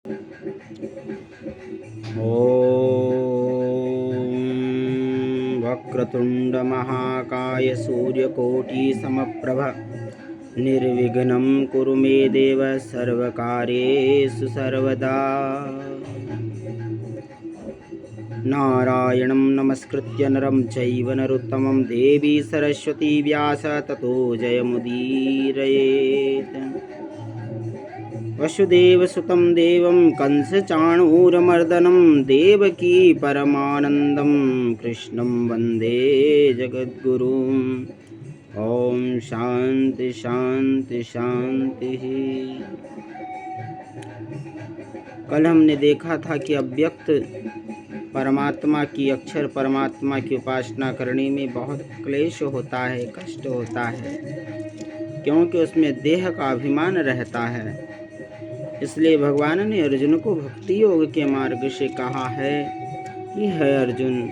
ॐ वक्रतुण्डमहाकाय सूर्यकोटिसमप्रभ निर्विघ्नं कुरु मे देव सर्वकार्येषु सर्वदा। नारायणं नमस्कृत्य नरं चैव नरोत्तमं देवी सरस्वती व्यास ततो जयमुदीरयेत्। वसुदेवसुतं देवं कंसचाणूरमर्दनं देवकी परमानन्दं कृष्णं वन्दे जगद्गुरुम्। ॐ शान्ति शान्ति शान्तिः। कल हमने देखा था कि अव्यक्त परमात्मा की, अक्षर परमात्मा की उपासना करने में बहुत क्लेश होता है, कष्ट होता है, क्योंकि उसमें देह का अभिमान रहता है। इसलिए भगवान ने अर्जुन को भक्ति योग के मार्ग से कहा है कि है अर्जुन,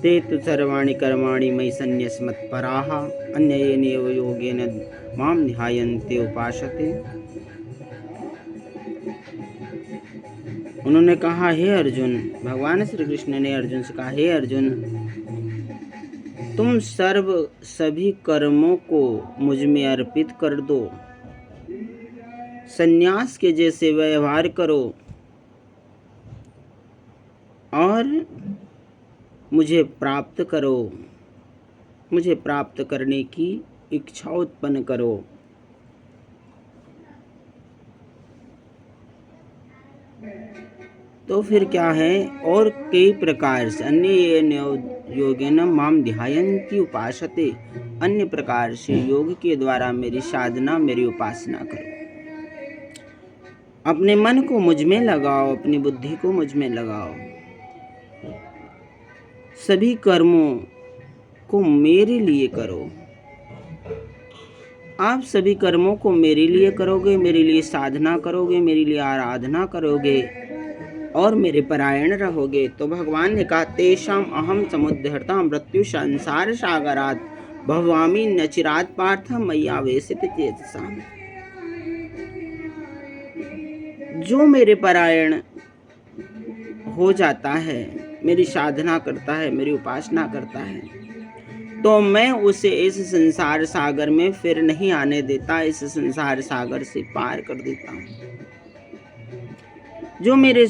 ते तु सर्वाणि कर्माणि मयि सन्न्यस्य मत्पराः अन्येनैव योगेन मां ध्यायन्ते उपासते। उन्होंने कहा, हे अर्जुन, भगवान श्री कृष्ण ने अर्जुन से कहा, हे अर्जुन, तुम सभी कर्मों को मुझ में अर्पित कर दो, सन्यास के जैसे व्यवहार करो और मुझे प्राप्त करो, मुझे प्राप्त करने की इच्छा उत्पन्न करो। तो फिर क्या है, और कई प्रकार से अन्य योगेन माम ध्यायन्ति उपासते, अन्य प्रकार से योग के द्वारा मेरी साधना, मेरी उपासना करो। अपने मन को मुझ में लगाओ, अपनी बुद्धि को मुझ में लगाओ, सभी कर्मों को मेरे लिए करो। आप सभी कर्मों को मेरे लिए करोगे, मेरे लिए साधना करोगे, मेरे लिए आराधना करोगे और मेरे परायण रहोगे, तो भगवान ने कहा, तेषाम अहम समुद्धर्ता मृत्यु संसार सागरात् भवामि न चिरात् पार्थ मय्यावेशित चेतसाम्। जो मेरे परायण हो जाता है, मेरी साधना करता है, मेरी उपासना करता है, तो मैं उसे इस संसार सागर में फिर नहीं आने देता, इस संसार सागर से पार कर देता हूँ। जो मेरे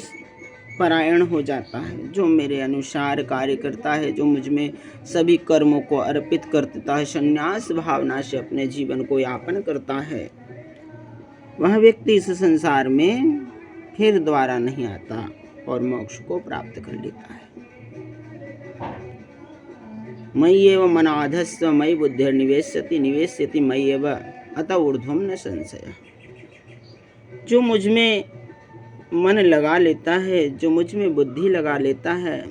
परायण हो जाता है, जो मेरे अनुसार कार्य करता है, जो मुझ में सभी कर्मों को अर्पित कर देता है, संन्यास भावना से अपने जीवन को यापन करता है, वह व्यक्ति इस संसार में फिर दोबारा नहीं आता और मोक्ष को प्राप्त कर लेता है। मयि एव मनाधस्व मयि बुद्धिर्निवेश्यति निवेश्यति मयि एव अतः ऊर्ध्वं न संशयः। जो मुझ में मन लगा लेता है, जो मुझ में बुद्धि लगा लेता है,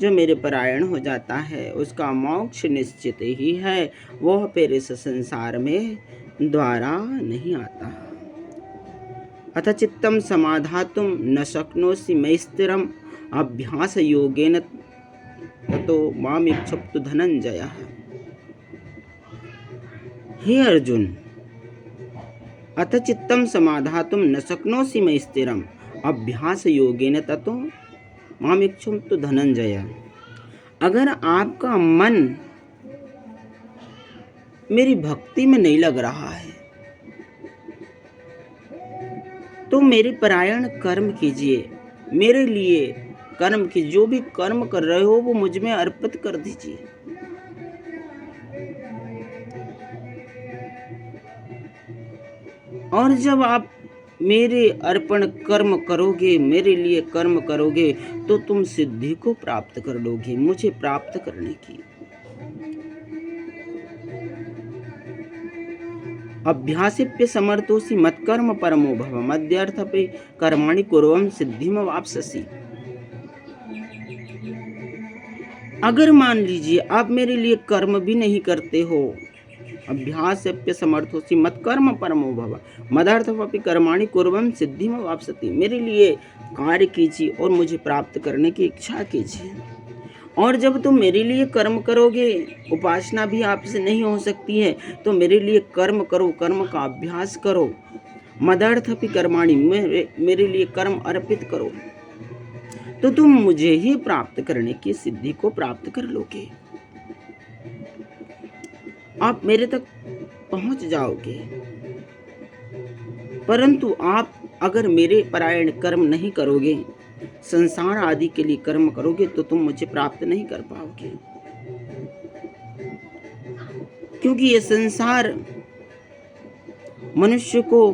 जो मेरे परायण हो जाता है, उसका मोक्ष निश्चित ही है, वह फिर इस संसार में द्वारा नहीं आता। अथ चित्तं समाधातुं न शक्नोषि मयि स्थिरम् अभ्यास योगेन ततो माम इच्छप्तु धनंजयः। हे अर्जुन, अथ चित्तं समाधातुं न शक्नोषि मयि स्थिरम् अभ्यास योगेन ततो माम इच्छप्तु धनंजयः। अगर आपका मन मेरी भक्ति में नहीं लग रहा है, तो मेरे परायण कर्म कीजिए, मेरे लिए कर्म की, जो भी कर्म कर रहे हो वो मुझ में अर्पित कर दीजिए। और जब आप मेरे अर्पण कर्म करोगे, मेरे लिए कर्म करोगे, तो तुम सिद्धि को प्राप्त कर लोगे, मुझे प्राप्त करने की। अभ्यासेप्य समर्थोसि मत्कर्म परमो भव मद्यर्थपि कर्माणि कुर्वन् सिद्धिमवाप्स्यसि। अगर मान लीजिए आप मेरे लिए कर्म भी नहीं करते हो, अभ्यासेप्य समर्थोसि मत्कर्म परमो भव मदर्थपि कर्माणि कुर्वन् सिद्धिमवाप्स्यति। मेरे लिए कार्य कीजिए और मुझे प्राप्त करने की इच्छा कीजिए। और जब तुम मेरे लिए कर्म करोगे, उपासना भी आपसे नहीं हो सकती है, तो मेरे लिए कर्म करो, कर्म का अभ्यास करो, मदर्थपि कर्माणि, मेरे लिए कर्म अर्पित करो तो तुम मुझे ही प्राप्त करने की सिद्धि को प्राप्त कर लोगे। आप मेरे तक पहुंच जाओगे। परंतु आप अगर मेरे परायण कर्म नहीं करोगे, संसार आदि के लिए कर्म करोगे, तो तुम मुझे प्राप्त नहीं कर पाओगे। क्योंकि ये संसार मनुष्य को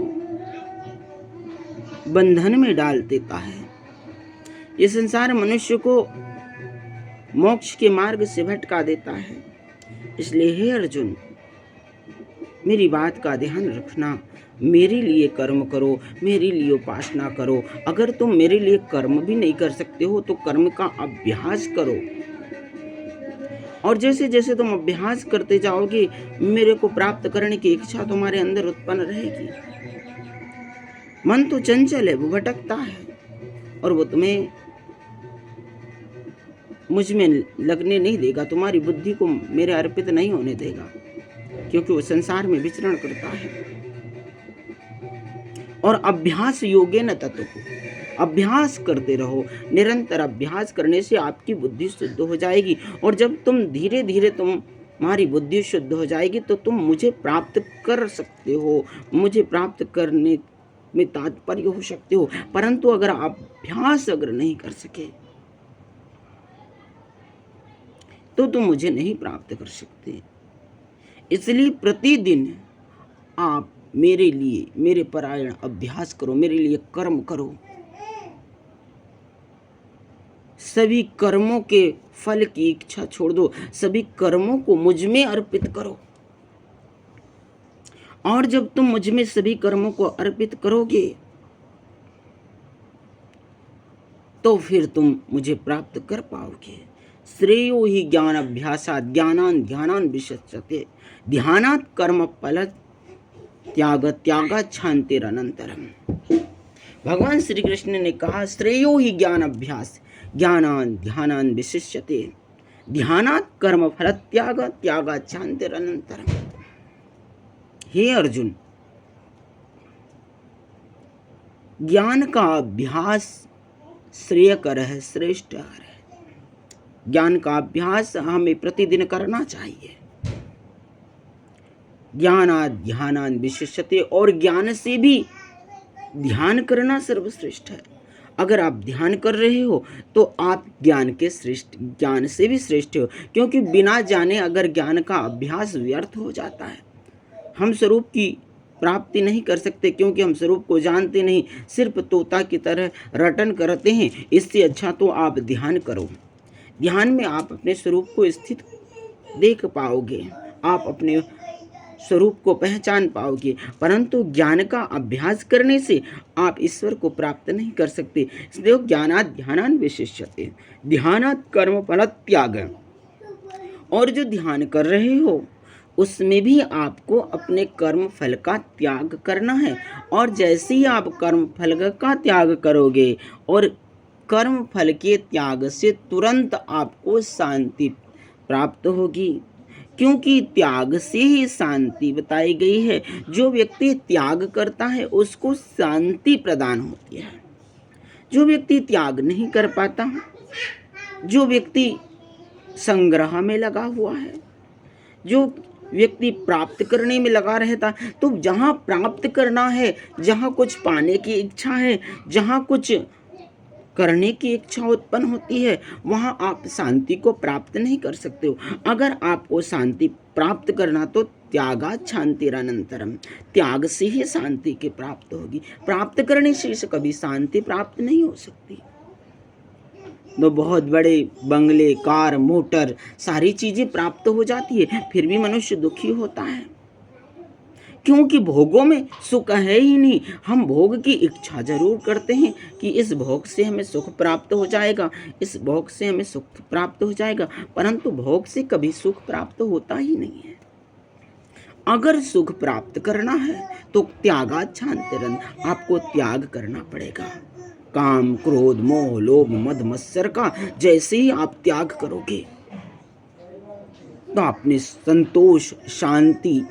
बंधन में डाल देता है। ये संसार मनुष्य को मोक्ष के मार्ग से भटका देता है। इसलिए हे अर्जुन, मेरी बात का ध्यान रखना। मेरे लिए कर्म करो, मेरे लिए उपासना करो। अगर तुम मेरे लिए कर्म भी नहीं कर सकते हो तो कर्म का अभ्यास करो, और जैसे जैसे तुम अभ्यास करते जाओगे, मेरे को प्राप्त करने की इच्छा तुम्हारे अंदर उत्पन्न रहेगी। मन तो चंचल है, वो भटकता है, और वो तुम्हें मुझ में लगने नहीं देगा, तुम्हारी बुद्धि को मेरे अर्पित नहीं होने देगा, क्योंकि वो संसार में विचरण करता है। और अभ्यास योगेन ततो, अभ्यास करते रहो। निरंतर अभ्यास करने से आपकी बुद्धि शुद्ध हो जाएगी, और जब तुम धीरे धीरे तुम्हारी बुद्धि शुद्ध हो जाएगी तो तुम मुझे प्राप्त कर सकते हो, मुझे प्राप्त करने में तात्पर्य हो सकते हो। परंतु अगर आप अभ्यास अगर नहीं कर सके तो तुम मुझे नहीं प्राप्त कर सकते। इसलिए प्रतिदिन आप मेरे लिए, मेरे परायण अभ्यास करो, मेरे लिए कर्म करो। सभी कर्मों के फल की इच्छा छोड़ दो, सभी कर्मों को मुझ में अर्पित करो। और जब तुम मुझ में सभी कर्मों को अर्पित करोगे तो फिर तुम मुझे प्राप्त कर पाओगे। श्रेयो ही ज्ञान अभ्यासात् ज्ञानान् ध्यानान् विशिष्यते ध्यानात् कर्म फल त्यागात् शान्तिरनन्तरम्। भगवान श्री कृष्ण ने कहा, श्रेयो ही ज्ञान अभ्यास ज्ञानान् ध्यानान् विशिष्यते ध्यानात् कर्म फल त्यागात् शान्तिरनन्तरम्। हे अर्जुन, ज्ञान का अभ्यास श्रेयकर है, श्रेष्ठ है। ज्ञान का अभ्यास हमें प्रतिदिन करना चाहिए। ज्ञानात् ध्यानान् विशिष्यते, और ज्ञान से भी ध्यान करना सर्वश्रेष्ठ है। अगर आप ध्यान कर रहे हो तो आप ज्ञान से भी श्रेष्ठ हो, क्योंकि बिना जाने अगर ज्ञान का अभ्यास व्यर्थ हो जाता है। हम स्वरूप की प्राप्ति नहीं कर सकते, क्योंकि हम स्वरूप को जानते नहीं, सिर्फ तोता की तरह रटन करते हैं। इससे अच्छा तो आप ध्यान करो। ध्यान में आप अपने स्वरूप को स्थित देख पाओगे, आप अपने स्वरूप को पहचान पाओगे। परंतु ज्ञान का अभ्यास करने से आप ईश्वर को प्राप्त नहीं कर सकते। इसलिए ज्ञानात् ध्यानान् विशिष्यते ध्यानात् कर्म फल त्याग। और जो ध्यान कर रहे हो उसमें भी आपको अपने कर्म फल का त्याग करना है। और जैसे ही आप कर्म फल का त्याग करोगे, और कर्म फल के त्याग से तुरंत आपको शांति प्राप्त होगी, क्योंकि त्याग से ही शांति बताई गई है। जो व्यक्ति त्याग करता है उसको शांति प्रदान होती है। जो व्यक्ति त्याग नहीं कर पाता, जो व्यक्ति संग्रह में लगा हुआ है, जो व्यक्ति प्राप्त करने में लगा रहता, तो जहाँ प्राप्त करना है, जहाँ कुछ पाने की इच्छा है, जहाँ कुछ करने की इच्छा उत्पन्न होती है, वहाँ आप शांति को प्राप्त नहीं कर सकते हो। अगर आपको शांति प्राप्त करना तो त्यागात् शान्तिरनन्तरम्, त्याग से ही शांति की प्राप्त होगी। प्राप्त करने से कभी शांति प्राप्त नहीं हो सकती। तो बहुत बड़े बंगले, कार, मोटर, सारी चीजें प्राप्त हो जाती है, फिर भी मनुष्य दुखी होता है, क्योंकि भोगों में सुख है ही नहीं। हम भोग की इच्छा जरूर करते हैं कि इस भोग से हमें सुख प्राप्त हो जाएगा, इस भोग से हमें सुख प्राप्त हो जाएगा, परंतु भोग से कभी सुख प्राप्त होता ही नहीं है। अगर सुख प्राप्त करना है तो त्यागात् शान्तिरन्, आपको त्याग करना पड़ेगा। काम, क्रोध, मोह, लोभ, मद, मत्सर का जैसे ही आप त्याग करोगे तो अपने संतोष, शांति,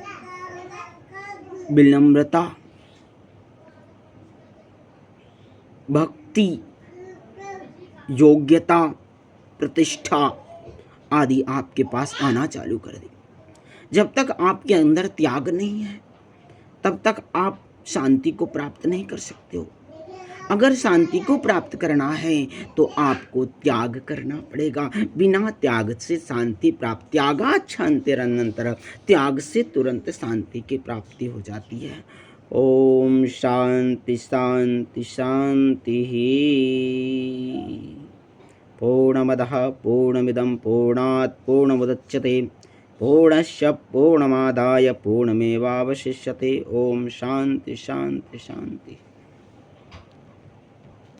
विनम्रता भक्ति, योग्यता, प्रतिष्ठा आदि आपके पास आना चालू कर दे। जब तक आपके अंदर त्याग नहीं है तब तक आप शांति को प्राप्त नहीं कर सकते हो। अगर शांति को प्राप्त करना है तो आपको त्याग करना पड़ेगा। बिना त्याग से शांति प्राप्त, त्यागात् शान्तिरनन्तरं, त्याग से तुरंत शांति की प्राप्ति हो जाती है। ओम शांति शांति शांति। पूर्णमदः पूर्णमिदं पूर्णात् पूर्णमुदच्यते पूर्णस्य पूर्णमादाय पूर्णमेवावशिष्यते। ओम शांति शांति शांति।